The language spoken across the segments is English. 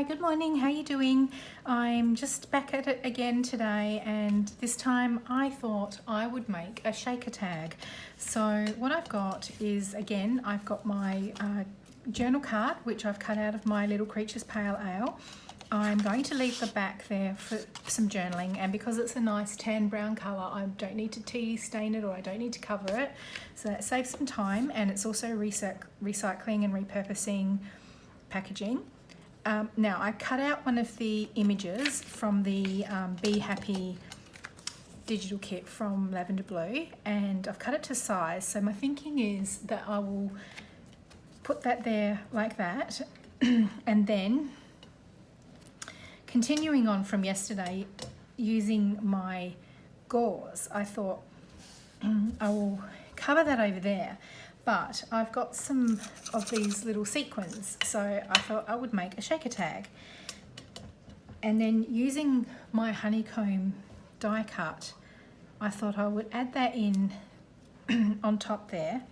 good morning. How are you doing? I'm just back at it again today, and this time I thought I would make a shaker tag. So what I've got is, again, I've got my journal card, which I've cut out of my Little Creatures Pale Ale. I'm going to leave the back there for some journaling, and because it's a nice tan brown colour, I don't need to tea stain it, or I don't need to cover it, so that saves some time, and it's also recycling and repurposing packaging. Now I cut out one of the images from the Be Happy digital kit from LavenderBlu, and I've cut it to size. So my thinking is that I will put that there like that, and then continuing on from yesterday, using my gauze, I thought I will cover that over there. But I've got some of these little sequins, so I thought I would make a shaker tag. And then using my honeycomb die cut, I thought I would add that in on top there.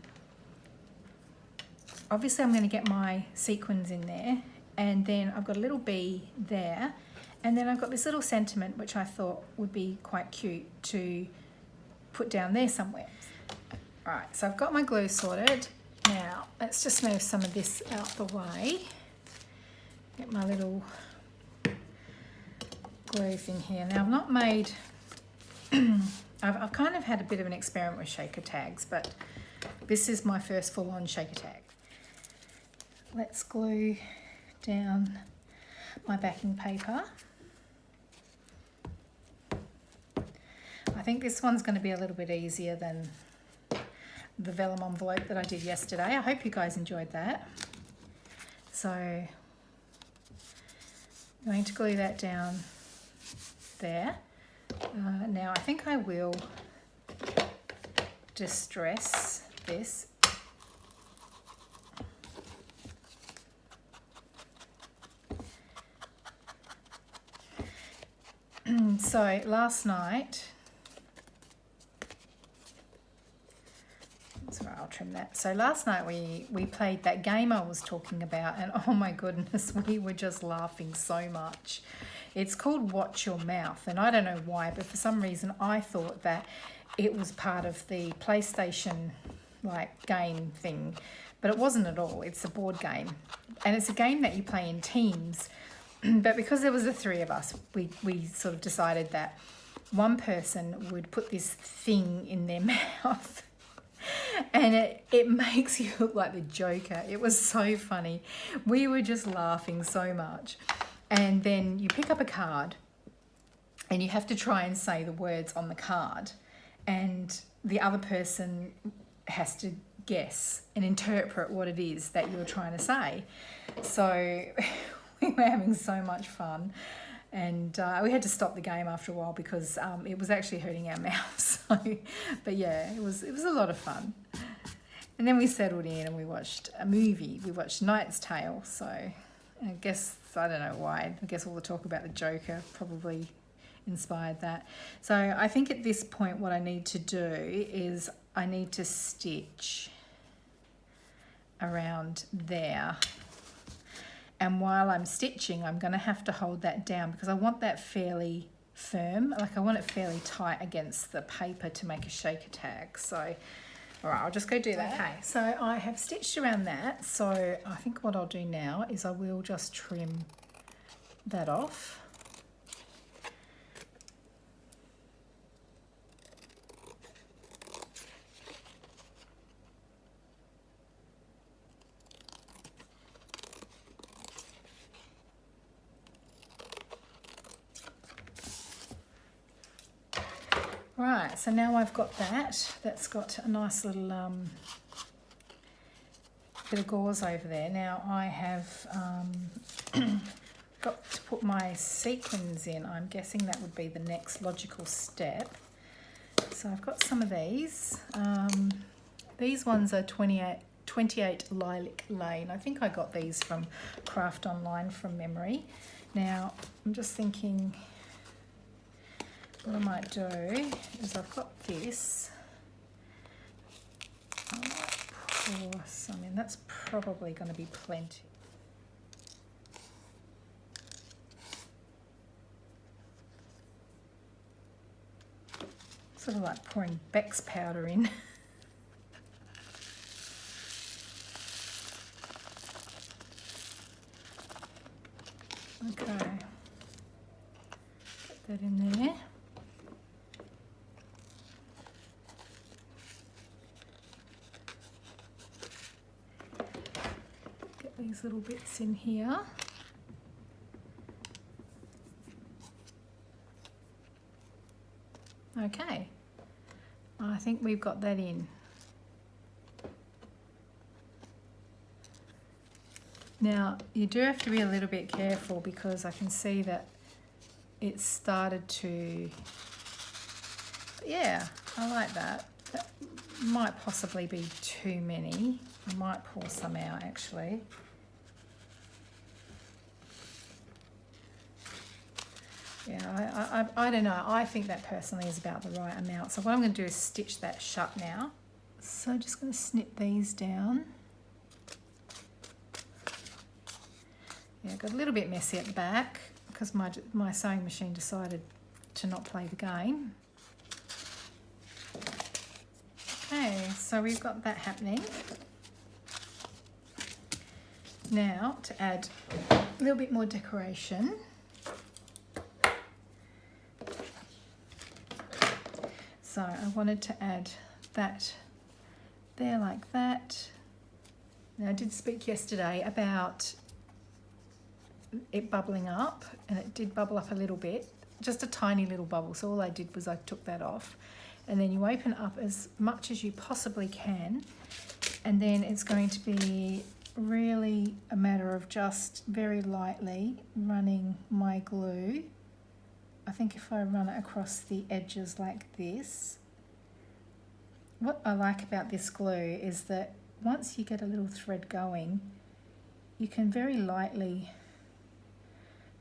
Obviously I'm going to get my sequins in there, and then I've got a little bee there, and then I've got this little sentiment which I thought would be quite cute to put down there somewhere. Right, so I've got my glue sorted. Now, let's just move some of this out the way. Get my little glue thing here. Now, I've not made... I've kind of had a bit of an experiment with shaker tags, but this is my first full-on shaker tag. Let's glue down my backing paper. I think this one's going to be a little bit easier than the vellum envelope that I did yesterday. I hope you guys enjoyed that. So I'm going to glue that down there. Now I think I will distress this. So last night, that's right, I'll trim that. So last night we played that game I was talking about, and oh my goodness, we were just laughing so much. It's called Watch Your Mouth, and I don't know why, but for some reason I thought that it was part of the PlayStation like game thing, but it wasn't at all. It's a board game, and it's a game that you play in teams. But because there was the three of us, we sort of decided that one person would put this thing in their mouth and it makes you look like the Joker. It was so funny. We were just laughing so much. And then you pick up a card and you have to try and say the words on the card, and the other person has to guess and interpret what it is that you're trying to say. So we were having so much fun, and we had to stop the game after a while because it was actually hurting our mouths. So, but yeah, it was a lot of fun. And then we settled in and we watched a movie. We watched Knight's Tale. So I guess, I don't know why, I guess all the talk about the Joker probably inspired that. So I think at this point what I need to do is I need to stitch around there. And while I'm stitching, I'm going to have to hold that down because I want that fairly firm. Like I want it fairly tight against the paper to make a shaker tag. So, all right, I'll just go do that. Okay, so I have stitched around that. So I think what I'll do now is I will just trim that off. Right, so now I've got that. That's got a nice little bit of gauze over there. Now I have got to put my sequins in. I'm guessing that would be the next logical step. So I've got some of these. These ones are 28 Lilac Lane. I think I got these from Craft Online from memory. Now I'm just thinking, what I might do is I've got this. I might pour some in. That's probably going to be plenty. Sort of like pouring Beck's powder in. Okay, get that in there. Get these little bits in here. Okay, I think we've got that in. Now, you do have to be a little bit careful because I can see that it's started to, yeah, I like that. That might possibly be too many. I might pour some out actually. Yeah, I don't know. I think that personally is about the right amount. So what I'm going to do is stitch that shut now. So I'm just going to snip these down. Yeah, got a little bit messy at the back because my sewing machine decided to not play the game. Okay, so we've got that happening. Now to add a little bit more decoration. So I wanted to add that there like that. Now I did speak yesterday about it bubbling up, and it did bubble up a little bit, just a tiny little bubble. So all I did was I took that off, and then you open up as much as you possibly can, and then it's going to be really a matter of just very lightly running my glue. I think if I run it across the edges like this, what I like about this glue is that once you get a little thread going, you can very lightly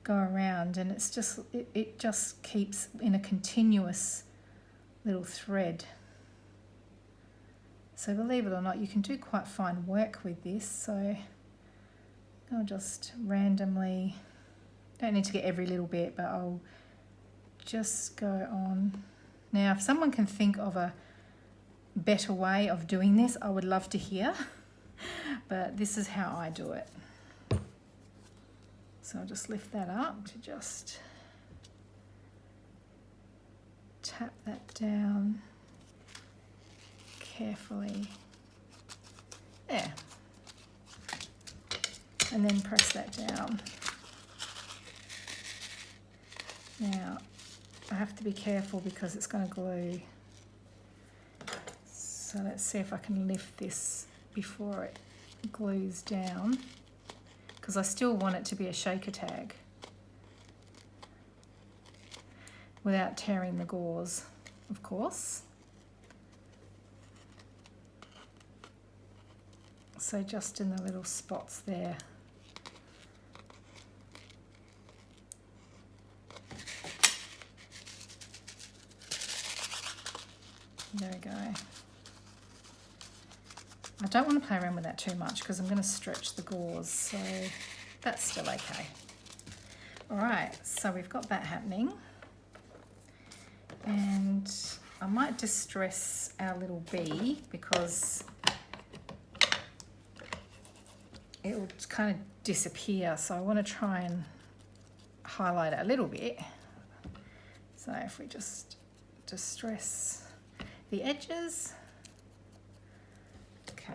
go around, and it's just it just keeps in a continuous little thread. So believe it or not, you can do quite fine work with this. So I'll just randomly, don't need to get every little bit, but I'll just go on. Now if someone can think of a better way of doing this, I would love to hear, but this is how I do it. So I'll just lift that up to just tap that down carefully. There. And then press that down. Now, I have to be careful because it's going to glue. So let's see if I can lift this before it glues down, because I still want it to be a shaker tag without tearing the gauze, of course. So just in the little spots there. There we go. I don't want to play around with that too much because I'm going to stretch the gauze, so that's still okay. All right, so we've got that happening. And I might distress our little bee because it will kind of disappear. So I want to try and highlight it a little bit. So if we just distress the edges. Okay.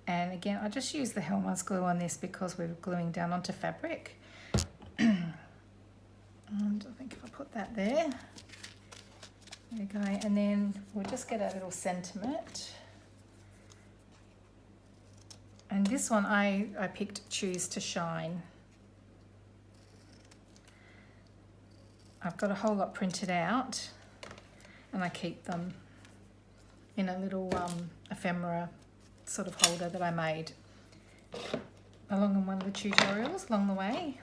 And again, I just use the Helmer's glue on this because we're gluing down onto fabric. And I think if I put that there we go. And then we'll just get a little sentiment. And this one I picked Choose to Shine. I've got a whole lot printed out, and I keep them in a little ephemera sort of holder that I made along in one of the tutorials along the way.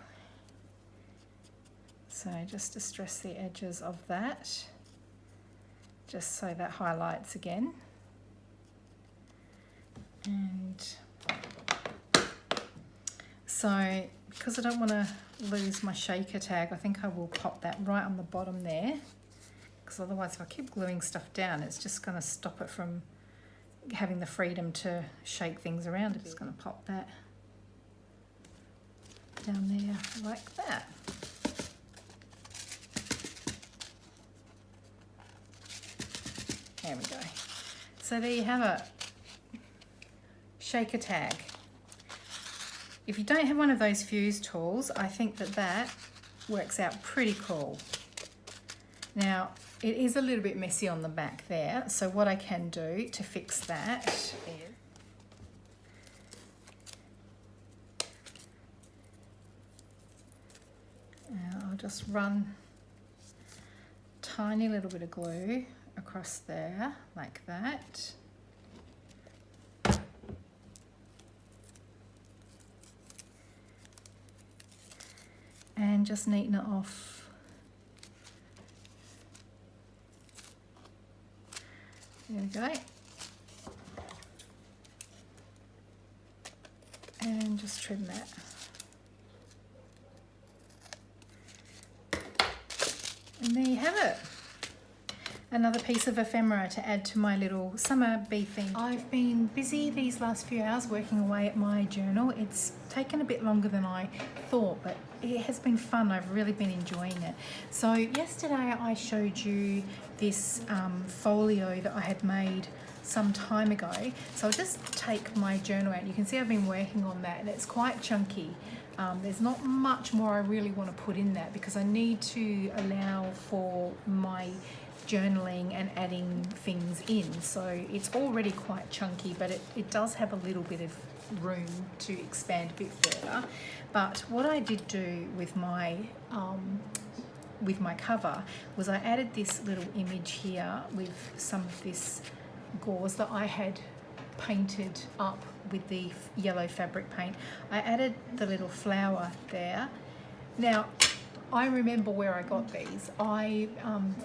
So just distress the edges of that, just so that highlights again. So because I don't want to lose my shaker tag, I think I will pop that right on the bottom there, because otherwise if I keep gluing stuff down, it's just going to stop it from having the freedom to shake things around. I'm just going to pop that down there like that. There we go. So there you have it. Shaker tag. If you don't have one of those fuse tools, I think that that works out pretty cool. Now, it is a little bit messy on the back there, so what I can do to fix that is I'll just run a tiny little bit of glue across there like that. And just neaten it off. There we go. And just trim that. And there you have it. Another piece of ephemera to add to my little summer bee theme. I've been busy these last few hours working away at my journal. It's taken a bit longer than I thought, but it has been fun. I've really been enjoying it. So yesterday I showed you this folio that I had made some time ago. So I'll just take my journal out. You can see I've been working on that, and it's quite chunky. There's not much more I really want to put in that because I need to allow for my journaling and adding things in. So it's already quite chunky, but it does have a little bit of room to expand a bit further. But what I did do with my cover was I added this little image here with some of this gauze that I had painted up with the yellow fabric paint. I added the little flower there. Now I remember where I got these. I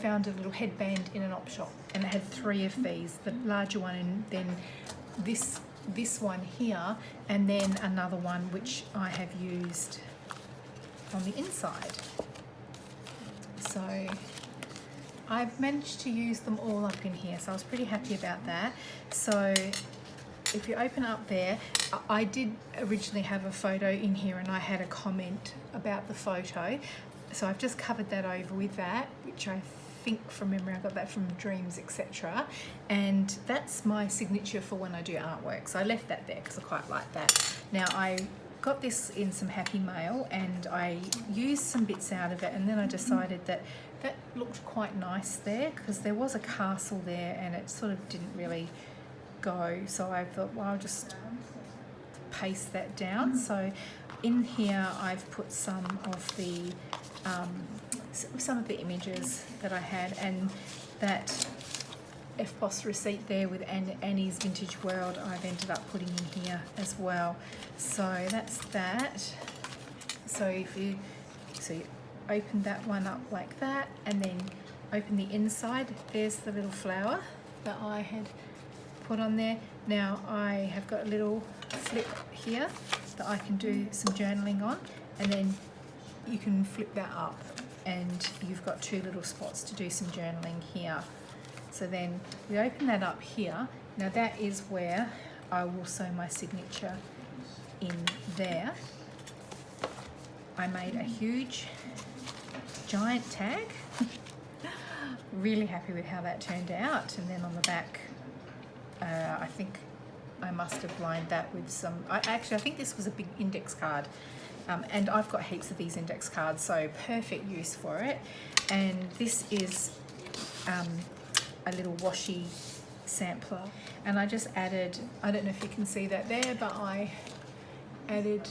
found a little headband in an op shop, and it had 3 of these, the larger one, and then this one here, and then another one which I have used on the inside. So I've managed to use them all up in here, so I was pretty happy about that. So if you open up there, I did originally have a photo in here and I had a comment about the photo. So I've just covered that over with that, which I think from memory I got that from Dreams, etc. And that's my signature for when I do artwork. So I left that there because I quite like that. Now I got this in some Happy Mail and I used some bits out of it, and then I decided that that looked quite nice there because there was a castle there and it sort of didn't really go. So I thought, well, I'll just paste that down. So in here I've put some of the images that I had, and that FBOS receipt there with Annie's Vintage World I've ended up putting in here as well. So that's that. So you open that one up like that, and then open the inside. There's the little flower that I had put on there. Now I have got a little flip here that I can do some journaling on, and then you can flip that up and you've got 2 little spots to do some journaling here. So then we open that up here. Now that is where I will sew my signature in there. I made a huge giant tag. Really happy with how that turned out. And then on the back, I think I must have lined that with some, I think this was a big index card. And I've got heaps of these index cards, so perfect use for it. And this is a little washi sampler. And I just added, I don't know if you can see that there, but I added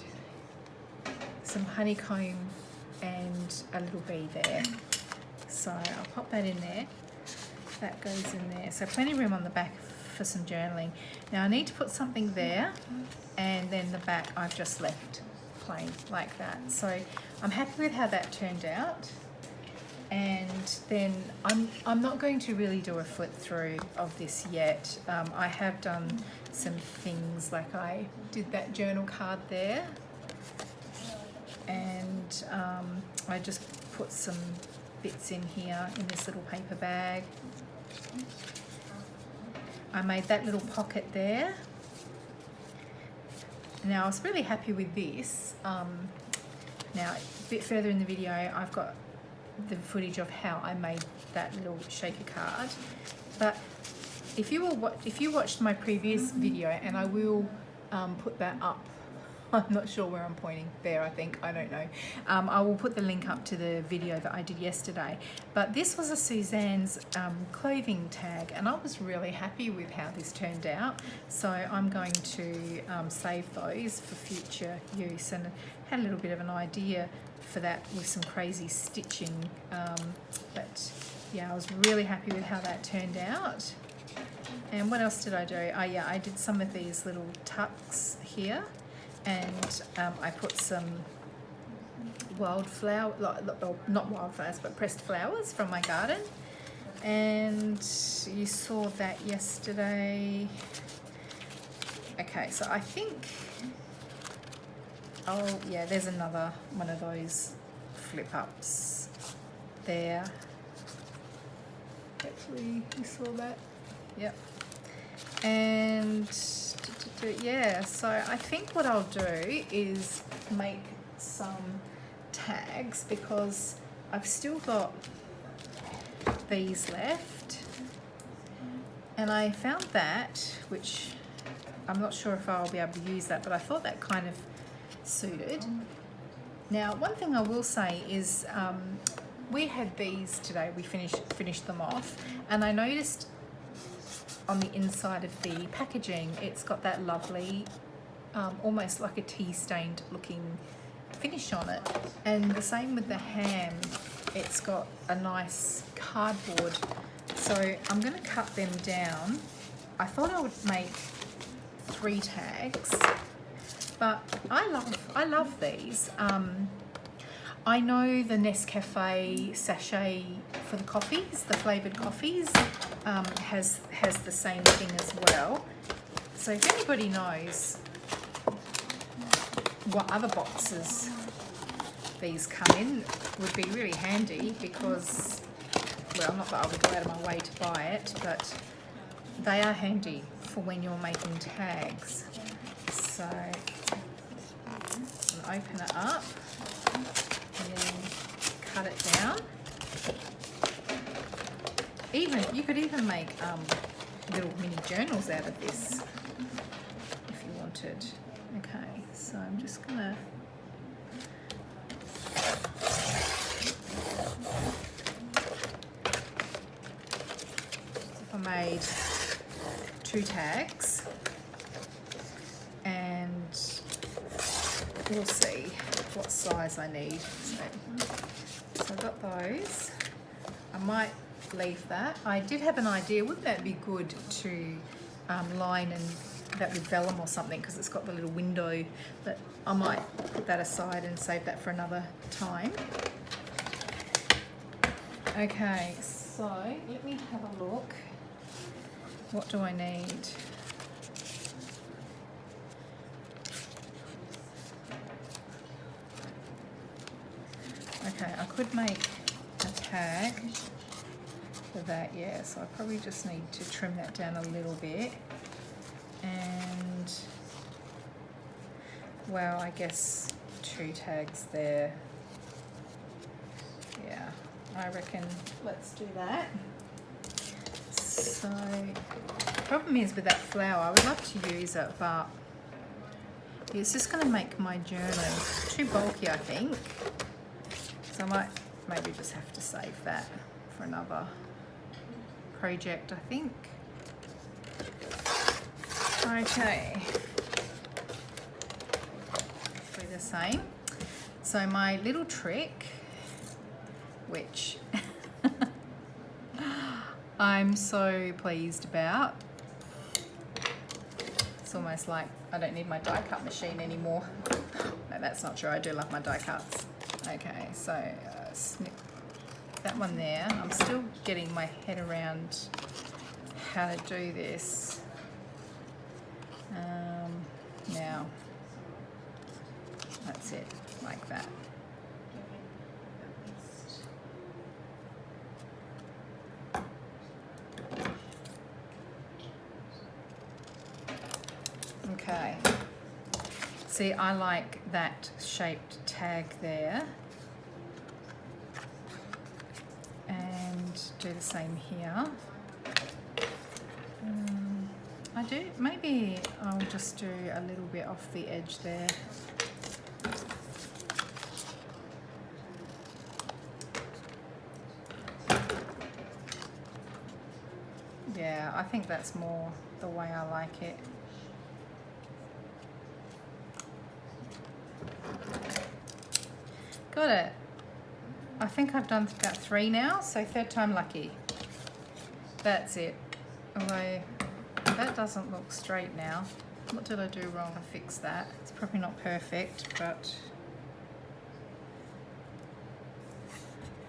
some honeycomb and a little bee there. So I'll pop that in there. That goes in there. So plenty of room on the back for some journaling. Now I need to put something there, and then the back I've just left plain like that. So I'm happy with how that turned out. And then I'm not going to really do a flip through of this yet. I have done some things, like I did that journal card there, and I just put some bits in here in this little paper bag. I made that little pocket there. Now I was really happy with this. Now a bit further in the video I've got the footage of how I made that little shaker card, but if you watched my previous video, and I will put that up, I'm not sure where I'm pointing, there I think, I don't know, I will put the link up to the video that I did yesterday, but this was a Suzanne's clothing tag, and I was really happy with how this turned out, so I'm going to save those for future use, and had a little bit of an idea for that with some crazy stitching, but yeah, I was really happy with how that turned out. And what else did I do? Oh yeah, I did some of these little tucks here, and I put some wildflower, not wildflowers, but pressed flowers from my garden. And you saw that yesterday. Okay, so I think, oh yeah, there's another one of those flip ups there. Hopefully you saw that. Yep. And yeah, so I think what I'll do is make some tags, because I've still got these left, and I found that, which I'm not sure if I'll be able to use that, but I thought that kind of suited. Now one thing I will say is we had these today, we finished them off, and I noticed on the inside of the packaging it's got that lovely almost like a tea stained looking finish on it, and the same with the ham, it's got a nice cardboard, so I'm going to cut them down. I thought I would make 3 tags, but I love these. I know the Nescafe sachet for the coffees, the flavoured coffees, has the same thing as well. So if anybody knows what other boxes these come in, would be really handy, because, well, not that I would go out of my way to buy it, but they are handy for when you're making tags. So I'll open it up and then cut it down. You could even make little mini journals out of this if you wanted. Okay, so I'm just gonna I made 2 tags, and we'll see what size I need. So I've got those. I might leave that. I did have an idea, wouldn't that be good to line and that with vellum or something, because it's got the little window, but I might put that aside and save that for another time. Okay, so let me have a look. What do I need? Okay, I could make a tag for that, yeah, so I probably just need to trim that down a little bit, and well, I guess 2 tags there. Yeah, I reckon let's do that. So the problem is with that flower, I would love to use it, but it's just going to make my journal too bulky, I think. So I might maybe just have to save that for another project, I think. Okay. Hopefully the same. So my little trick, which I'm so pleased about. It's almost like I don't need my die cut machine anymore. No, that's not true. I do love my die cuts. Okay, so snip that one there. I'm still getting my head around how to do this. Now, that's it. like that. Okay. See, I like that shaped tag there. And do the same here. I do, maybe I'll just do a little bit off the edge there. Yeah, I think that's more the way I like it. Got it. I think I've done about 3 now, so 3rd time lucky. That's it. Although that doesn't look straight now. What did I do wrong to fix that? It's probably not perfect, but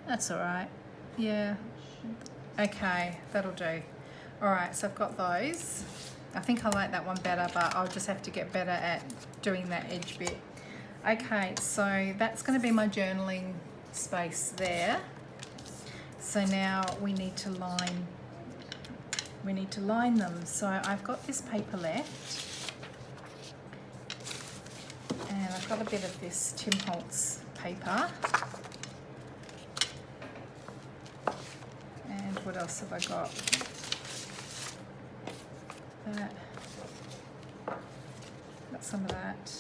that's all right. Yeah. Okay, that'll do. All right, so I've got those. I think I like that one better, but I'll just have to get better at doing that edge bit. Okay, so that's going to be my journaling space there. So now we need to line them. So I've got this paper left, and I've got a bit of this Tim Holtz paper. And what else have I got? That. Got some of that.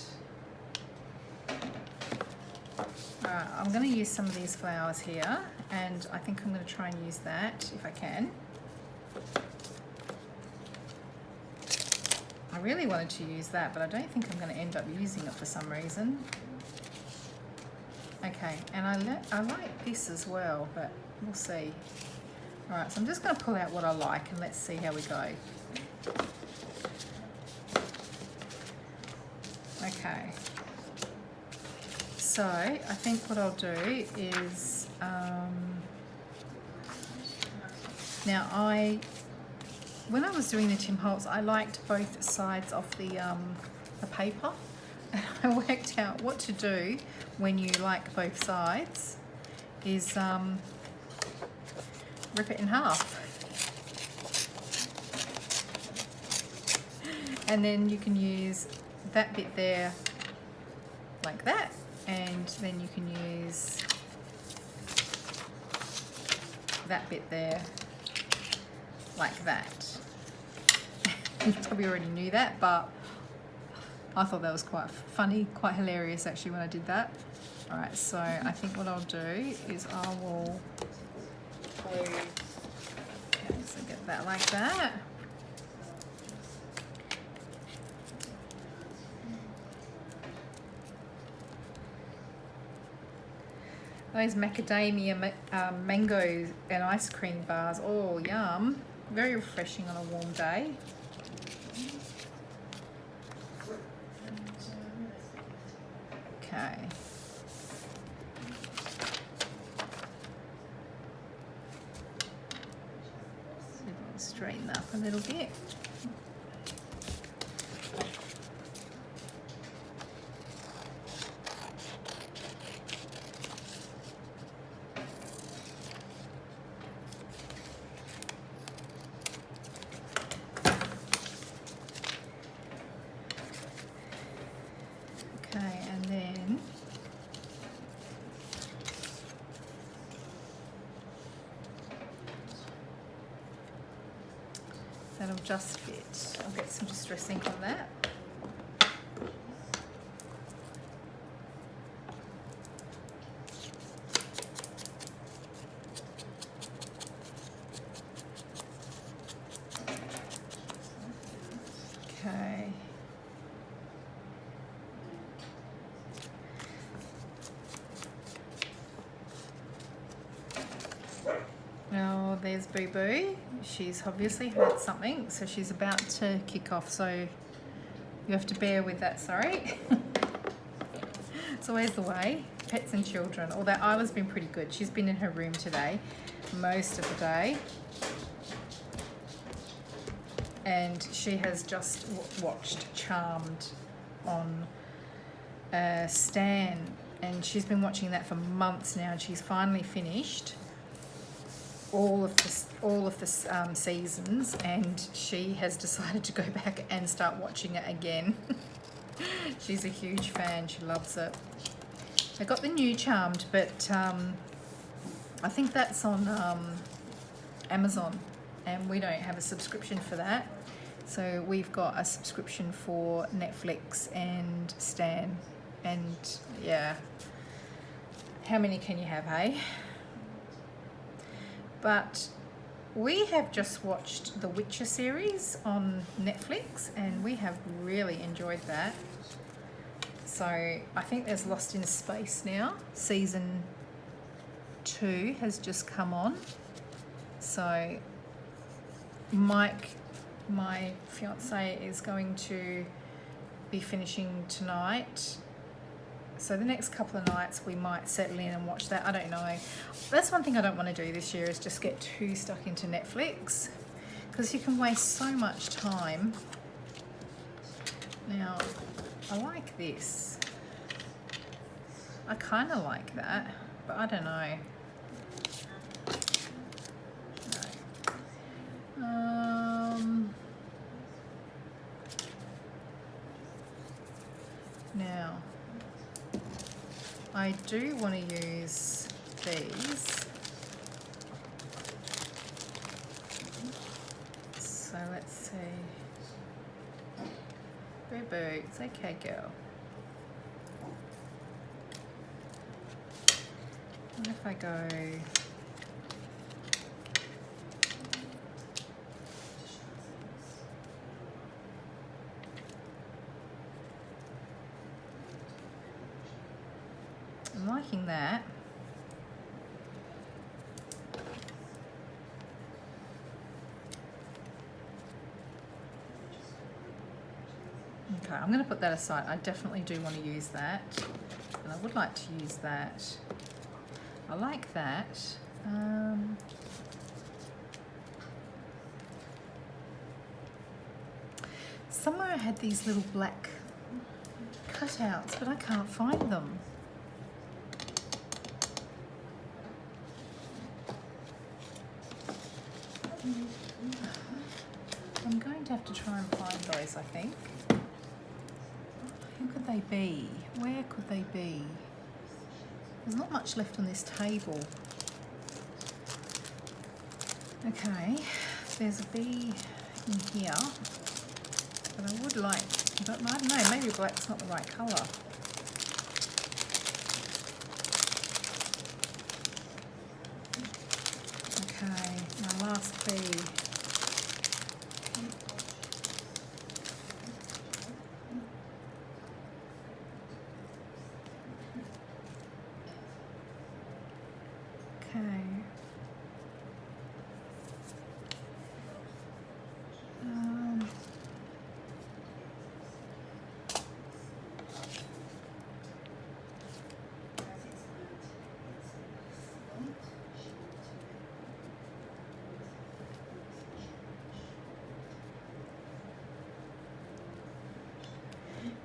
Alright, I'm going to use some of these flowers here, and I think I'm going to try and use that if I can. I really wanted to use that, but I don't think I'm going to end up using it for some reason. Okay, and I like this as well, but we'll see. Alright, so I'm just going to pull out what I like and let's see how we go. Okay. So I think what I'll do is, now when I was doing the Tim Holtz, I liked both sides of the paper, and I worked out what to do when you like both sides is rip it in half. And then you can use that bit there like that, and then you can use that bit there like that. You probably already knew that, but I thought that was quite funny, quite hilarious actually when I did that. Alright, so I think what I'll do is I will glue, okay, so get that like that. Those macadamia mango and ice cream bars, oh yum, very refreshing on a warm day. Okay. So we'll straighten up a little bit. Okay, and then that'll just fit. I'll get some distress ink on that. Okay. Now there's Boo Boo. She's obviously heard something, so she's about to kick off, so you have to bear with that, sorry. It's always the way, pets and children, although Isla's been pretty good. She's been in her room today most of the day, and she has just watched Charmed on Stan and she's been watching that for months now, and she's finally finished all of the seasons, and she has decided to go back and start watching it again. She's a huge fan. She loves it. I got the new Charmed, but I think that's on Amazon, and we don't have a subscription for that. So we've got a subscription for Netflix and Stan, and yeah, how many can you have, hey? But we have just watched the Witcher series on Netflix, and we have really enjoyed that. So I think there's Lost in Space now. Season 2 has just come on. So Mike, my fiance, is going to be finishing tonight. So the next couple of nights we might settle in and watch that. I don't know. That's one thing I don't want to do this year, is just get too stuck into Netflix, because you can waste so much time. Now, I like this. I kind of like that, but I don't know. No. Now, I do want to use these. So let's see. Boo boo, it's okay, girl. What if I go? I'm liking that. Okay, I'm going to put that aside. I definitely do want to use that, and I would like to use that. I like that. Somewhere I had these little black cutouts, but I can't find them. I'm going to have to try and find those, I think. Who could they be? Where could they be? There's not much left on this table. Okay, there's a bee in here, but I would like, but I don't know, maybe black's not the right colour. Okay, my last bee. Okay.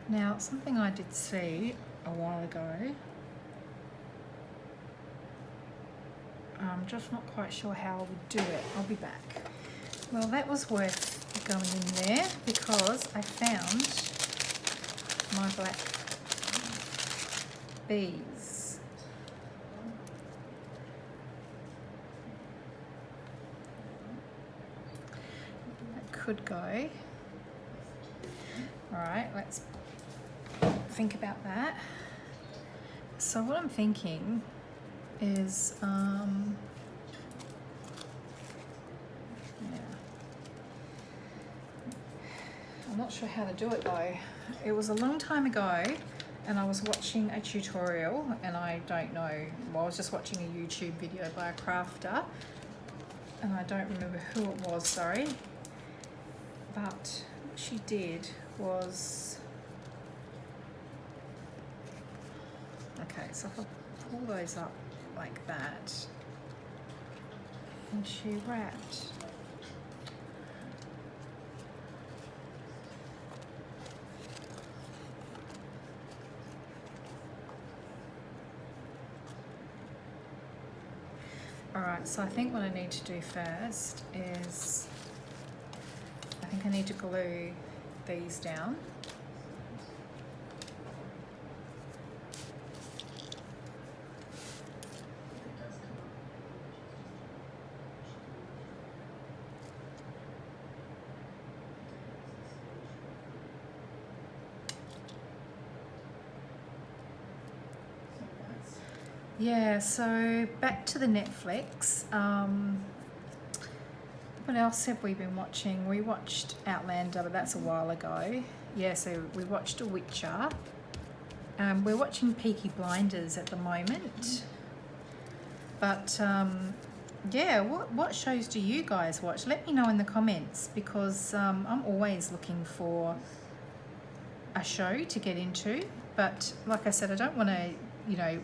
Now, something I did see a while ago, I'm just not quite sure how I would do it. I'll be back. Well, that was worth going in there, because I found my black bees. That could go. All right, let's think about that. So what I'm thinking is, I'm not sure how to do it though. It was a long time ago, and I was watching a tutorial, and I don't know, well, I was just watching a YouTube video by a crafter, and I don't remember who it was, sorry. But what she did was, okay, so if I pull those up like that, and she wrapped Alright, so I think what I need to do first is, I think I need to glue these down. Yeah, so back to the Netflix. What else have we been watching? We watched Outlander, but that's a while ago. Yeah, so we watched The Witcher. We're watching Peaky Blinders at the moment. But yeah, what shows do you guys watch? Let me know in the comments, because I'm always looking for a show to get into. But like I said, I don't want to, you know,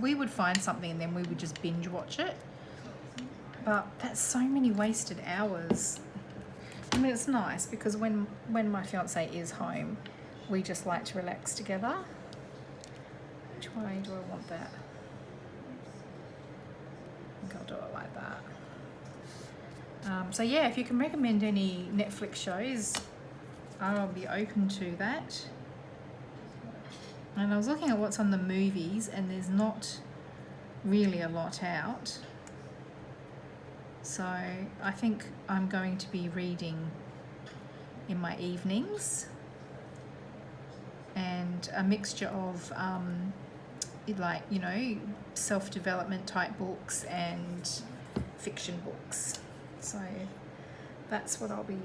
we would find something and then we would just binge watch it. But that's so many wasted hours. I mean, it's nice because when my fiance is home, we just like to relax together. Which way do I want that? I think I'll do it like that. So yeah, if you can recommend any Netflix shows, I'll be open to that. And I was looking at what's on the movies, and there's not really a lot out. So I think I'm going to be reading in my evenings, and a mixture of like, you know, self-development type books and fiction books. So that's what I'll be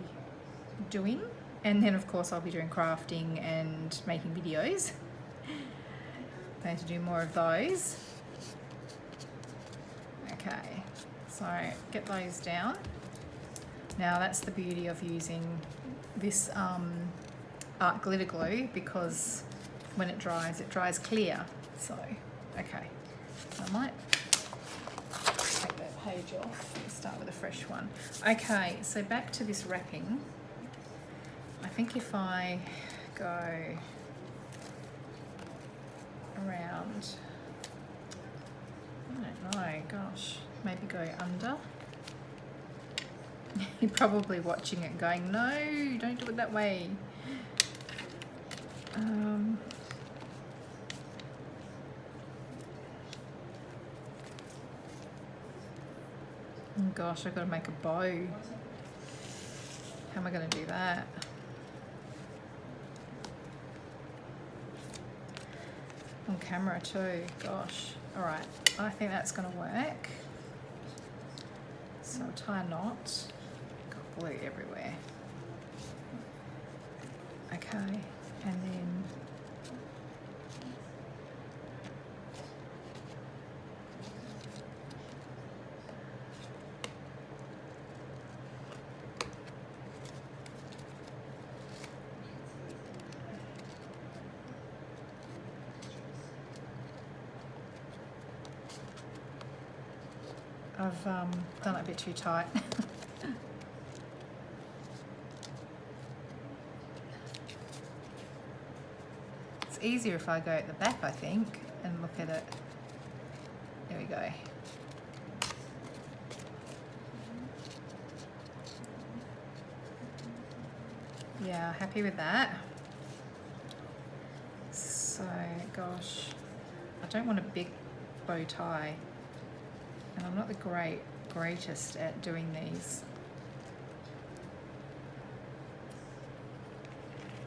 doing. And then of course I'll be doing crafting and making videos. Going to do more of those. Okay, so get those down. Now that's the beauty of using this art glitter glue, because when it dries clear. So, okay, so I might take that page off and start with a fresh one. Okay, so back to this wrapping. I think if I go around, I don't know, gosh, maybe go under. You're probably watching it going, no, don't do it that way. Oh gosh, I've got to make a bow. How am I going to do that? On camera too, gosh. All right, I think that's going to work. So I'll tie a knot. Got glue everywhere. Okay, and then I've done it a bit too tight. It's easier if I go at the back, I think, and look at it. There we go. Yeah, happy with that. So, gosh, I don't want a big bow tie. And I'm not the greatest at doing these.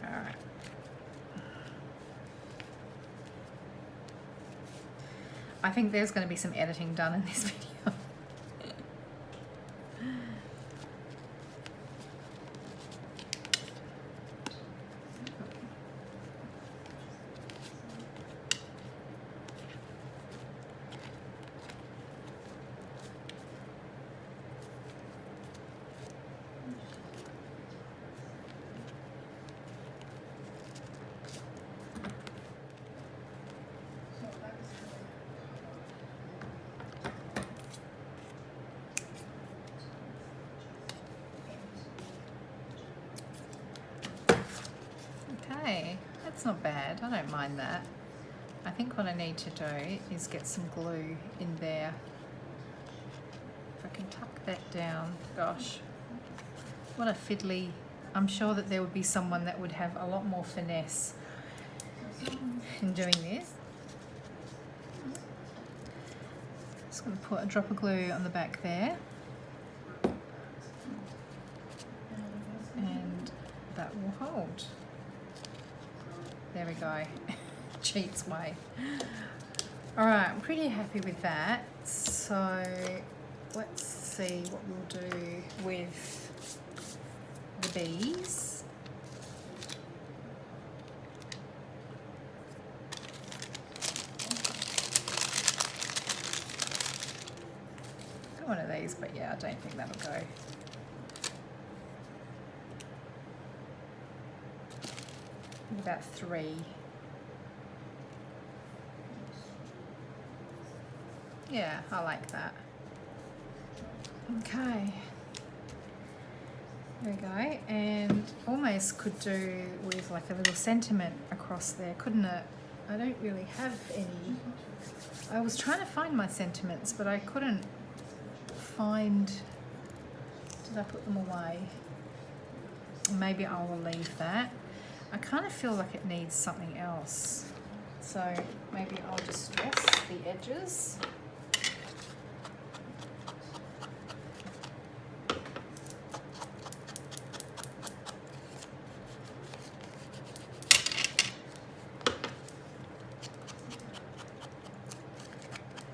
All right. I think there's going to be some editing done in this video. That's not bad, I don't mind that. I think what I need to do is get some glue in there. I can tuck that down. Gosh, what a fiddly. I'm sure that there would be someone that would have a lot more finesse in doing this. Just going to put a drop of glue on the back there. And that will hold. There we go. Cheats way. Alright, I'm pretty happy with that. So let's see what we'll do with the bees. Got one of these, but yeah, I don't think that'll go. About 3. Yeah, I like that. Okay. There we go. And almost could do with like a little sentiment across there, couldn't it? I don't really have any. I was trying to find my sentiments, but I couldn't find. Did I put them away? Maybe I will leave that. I kind of feel like it needs something else. So maybe I'll just dress the edges.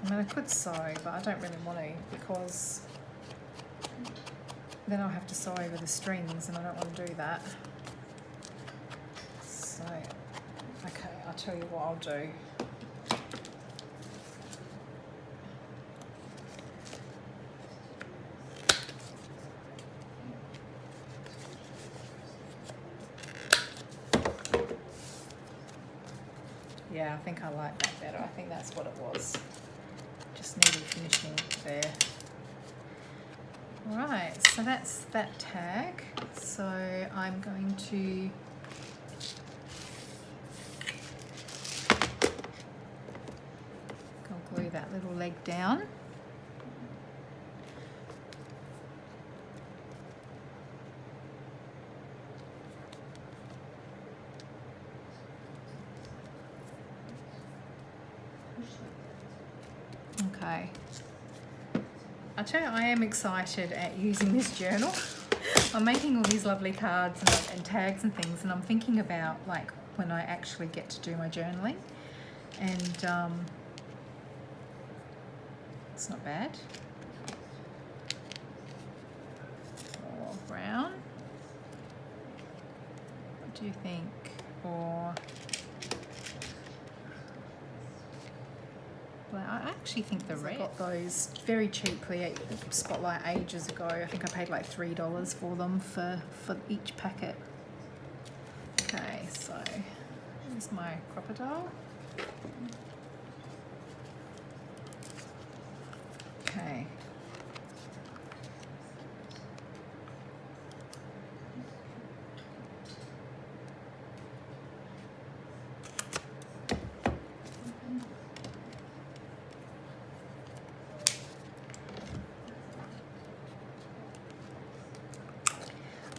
I mean, I could sew, but I don't really want to because then I'll have to sew over the strings and I don't want to do that. So, okay, I'll tell you what I'll do. Yeah, I think I like that better. I think that's what it was. Just needed finishing there. Alright, so that's that tag. So I'm going to glue that little leg down. Okay. I tell you, I am excited at using this journal. I'm making all these lovely cards and tags and things, and I'm thinking about like when I actually get to do my journaling. And it's not bad. Or brown. What do you think? Or well, I actually think the red. I got those very cheaply at Spotlight ages ago. I think I paid like $3 for them for each packet. Okay, so here's my crocodile. Okay.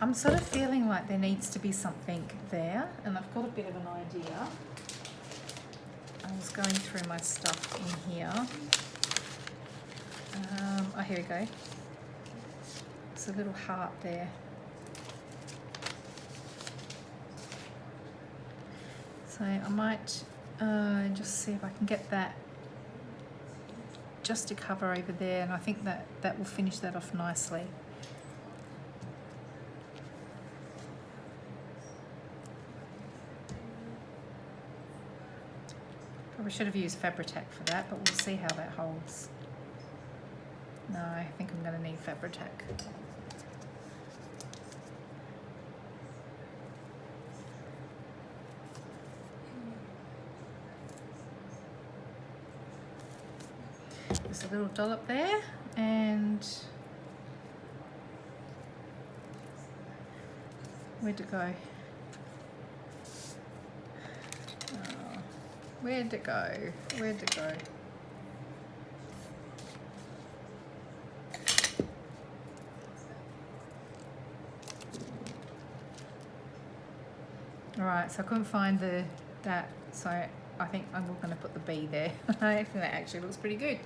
I'm sort of feeling like there needs to be something there, and I've got a bit of an idea. I was going through my stuff in here. Oh, here we go. There's a little heart there. So I might just see if I can get that just to cover over there, and I think that will finish that off nicely. Probably should have used Fabri-Tac for that, but we'll see how that holds. No, I think I'm going to need Fabri-Tac. Just a little dollop there, and where'd it go? Oh, where'd it go? Where'd it go? All right, so I couldn't find that, so I think I'm going to put the bee there. I think that actually looks pretty good.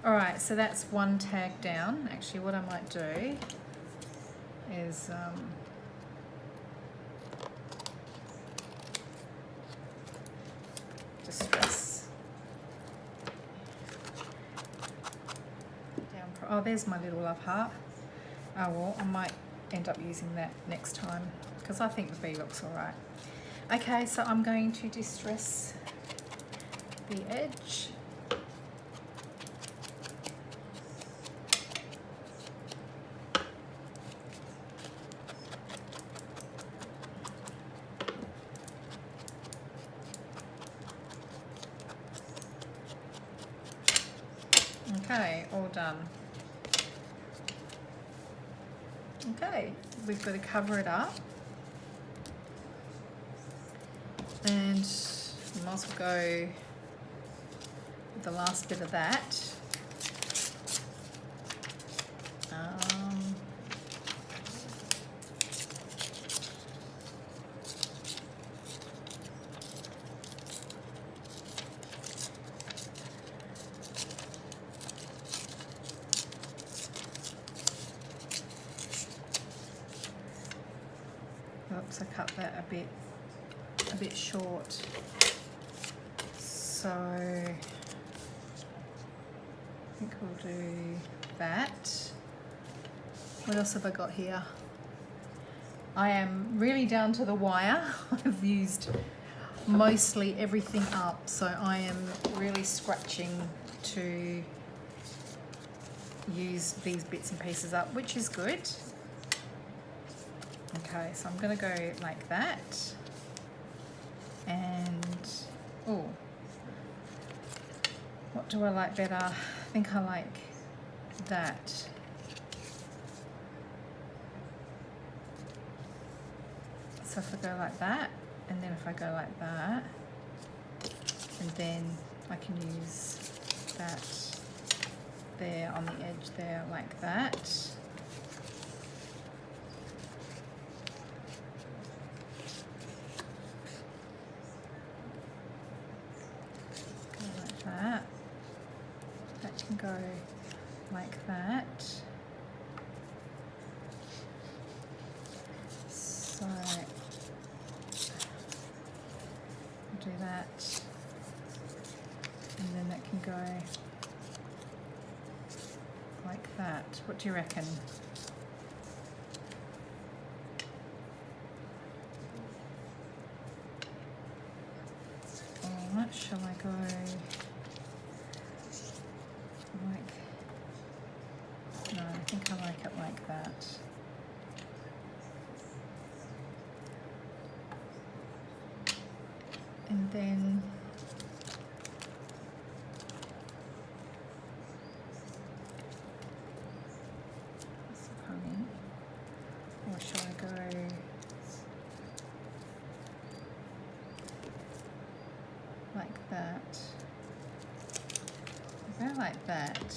All right, so that's one tag down. Actually, what I might do is distress down. Oh, there's my little love heart. Oh well, I might end up using that next time because I think the bee looks all right. Okay, so I'm going to distress the edge. Okay, all done. Okay, we've got to cover it up. And we might as well go with the last bit of that. Oops, I cut that a bit short. So I think we'll do that. What else have I got here? I am really down to the wire. I've used mostly everything up, so I am really scratching to use these bits and pieces up, which is good. Okay, so I'm going to go like that. And, oh, what do I like better? I think I like that. So if I go like that, and then if I go like that, and then I can use that there on the edge there like that. That can go like that. So I'll do that, and then that can go like that. What do you reckon? Alright, shall I go like, no, I think I like it like that. And then or shall I go like that? Go like that.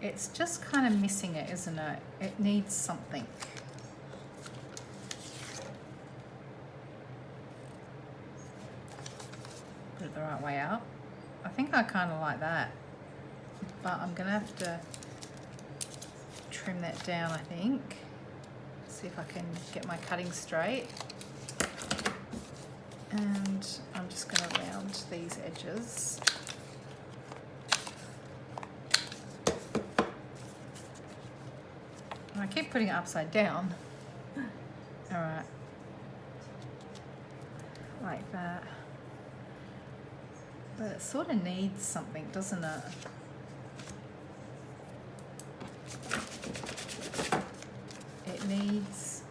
It's just kind of missing it, isn't it? It needs something. Put it the right way up. I think I kind of like that, but I'm gonna have to trim that down, I think. See if I can get my cutting straight. And I'm just gonna round these edges. I keep putting it upside down. All right, like that. But it sort of needs something, doesn't it? It needs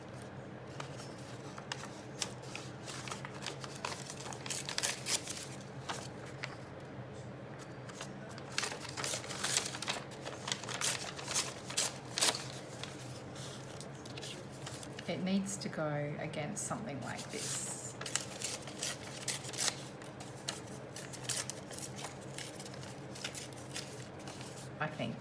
needs to go against something like this. I think.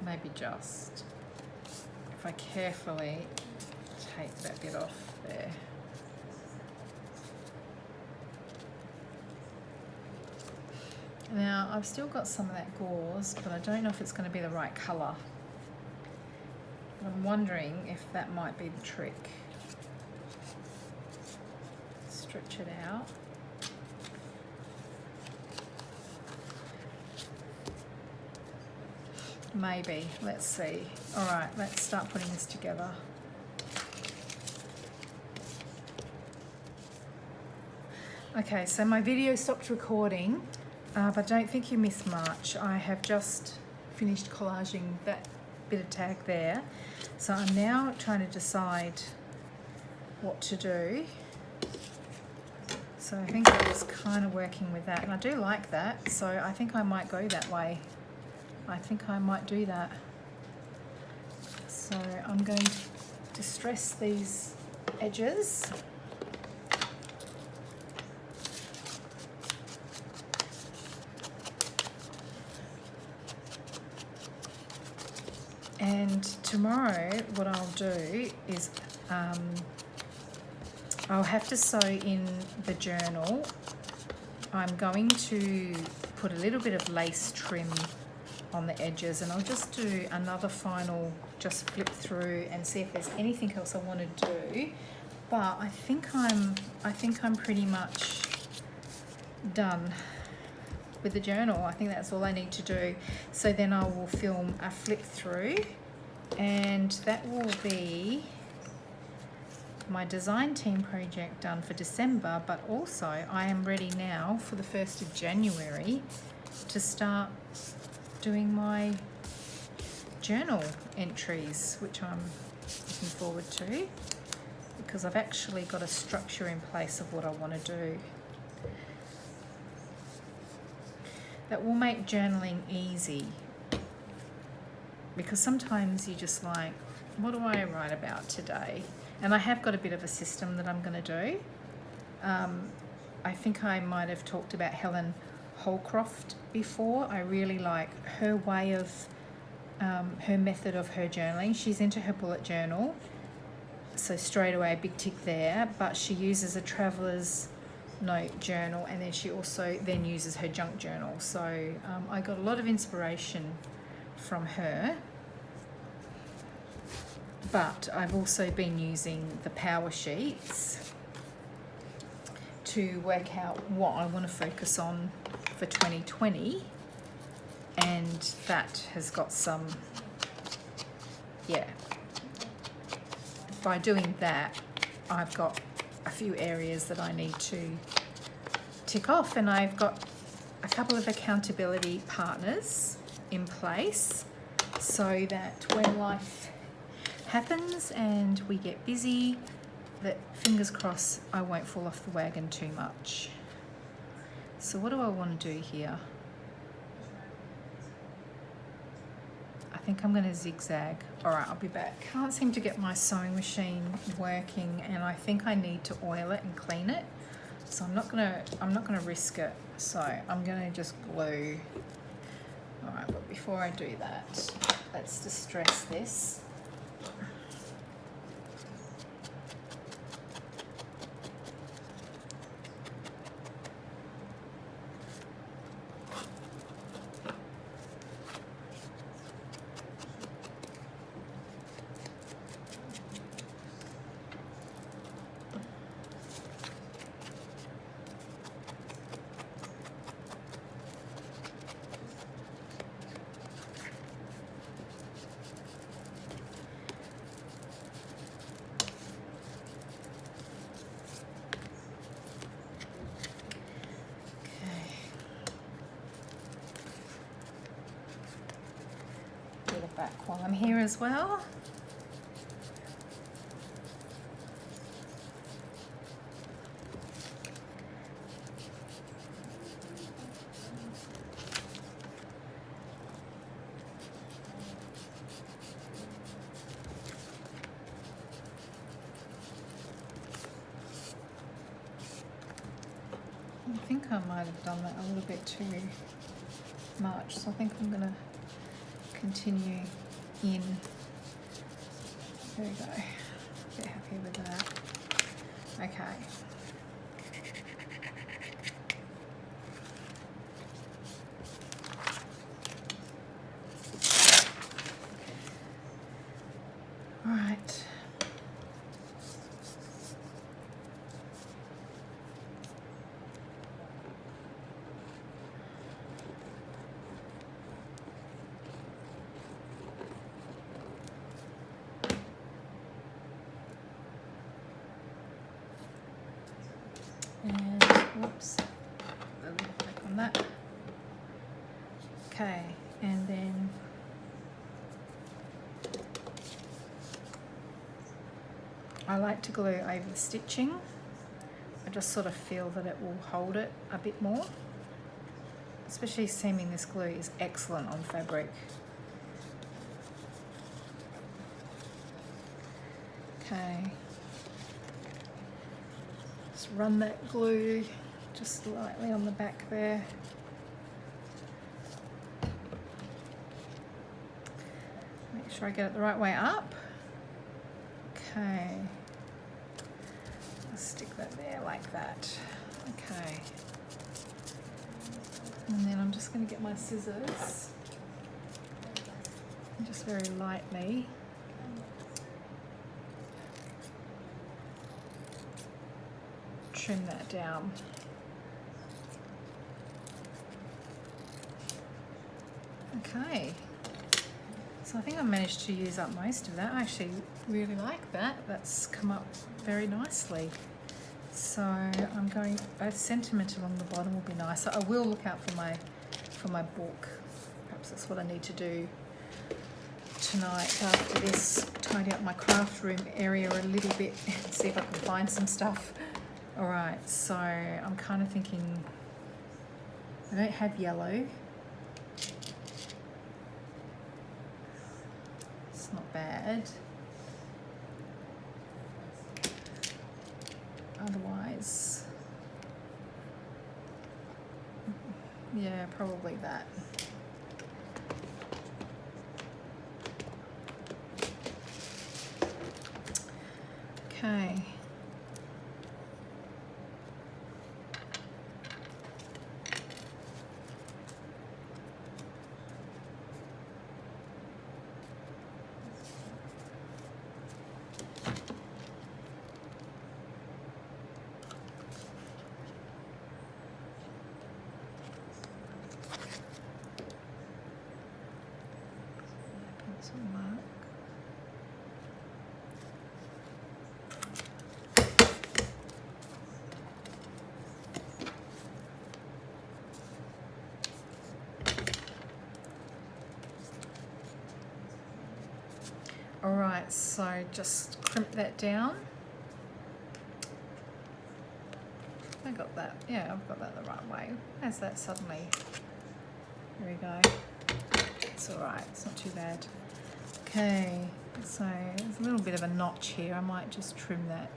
Maybe just, if I carefully take that bit off there. Now I've still got some of that gauze, but I don't know if it's going to be the right colour. I'm wondering if that might be the trick. Stretch it out. Maybe, let's see. All right, let's start putting this together. Okay, so my video stopped recording, but don't think you missed much. I have just finished collaging that bit of tag there. So I'm now trying to decide what to do. So I think I was kind of working with that, and I do like that, so I think I might go that way. I think I might do that. So I'm going to distress these edges. And tomorrow what I'll do is I'll have to sew in the journal. I'm going to put a little bit of lace trim on the edges, and I'll just do another final, just flip through and see if there's anything else I want to do. But I think I'm pretty much done with the journal. I think that's all I need to do. So then I will film a flip through, and that will be my design team project done for December, but also I am ready now for the 1st of January to start doing my journal entries, which I'm looking forward to, because I've actually got a structure in place of what I want to do. That will make journaling easy, because sometimes you just like, what do I write about today? And I have got a bit of a system that I'm going to do. I think I might have talked about Helen Holcroft before. I really like her way of, her method of her journaling. She's into her bullet journal, so straight away a big tick there, but she uses a traveler's note journal, and then she also then uses her junk journal. So I got a lot of inspiration from her, but I've also been using the power sheets to work out what I want to focus on for 2020, and that has got some, yeah, by doing that I've got a few areas that I need to tick off, and I've got a couple of accountability partners in place so that when life happens and we get busy, that fingers crossed I won't fall off the wagon too much. So what do I want to do here? I think I'm going to zigzag. All right, I'll be back. Can't seem to get my sewing machine working, and I think I need to oil it and clean it. So I'm not gonna risk it. So I'm gonna just glue. All right, but before I do that, let's distress this. Back while I'm here as well. I think I might have done that a little bit too much, so I think I'm going to continue in. There we go. A bit happy with that. Okay. All right. And whoops, back on that. Okay, and then I like to glue over the stitching. I just sort of feel that it will hold it a bit more. Especially seaming this glue is excellent on fabric. Okay. Just run that glue just lightly on the back there. Make sure I get it the right way up. Okay. I'll stick that there like that. Okay. And then I'm just going to get my scissors and just very lightly trim that down. Okay, so I think I managed to use up most of that. I actually really like that. That's come up very nicely. So I'm going, a sentiment along the bottom will be nice. So I will look out for my book. Perhaps that's what I need to do tonight after this. Tidy up my craft room area a little bit and see if I can find some stuff. All right, so I'm kind of thinking, I don't have yellow. It's not bad. Otherwise, yeah, probably that. Okay. All right, so just crimp that down. I got that, yeah, I've got that the right way. How's that suddenly? There we go. It's all right, it's not too bad. Okay, so there's a little bit of a notch here. I might just trim that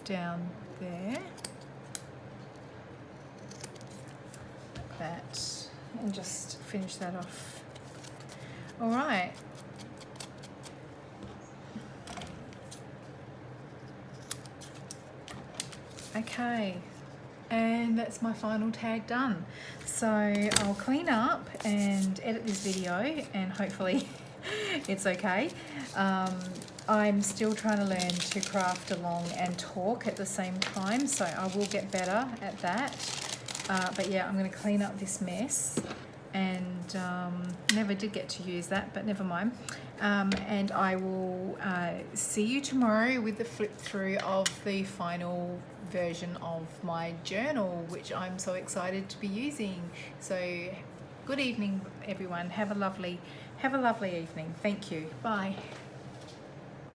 down there. Like that, and just finish that off. All right. Okay, and that's my final tag done. So I'll clean up and edit this video and hopefully it's okay. I'm still trying to learn to craft along and talk at the same time, so I will get better at that. But yeah, I'm going to clean up this mess, and never did get to use that, but never mind. And I will see you tomorrow with the flip through of the final version of my journal, which I'm so excited to be using. So good evening everyone, have a lovely evening. Thank you. Bye.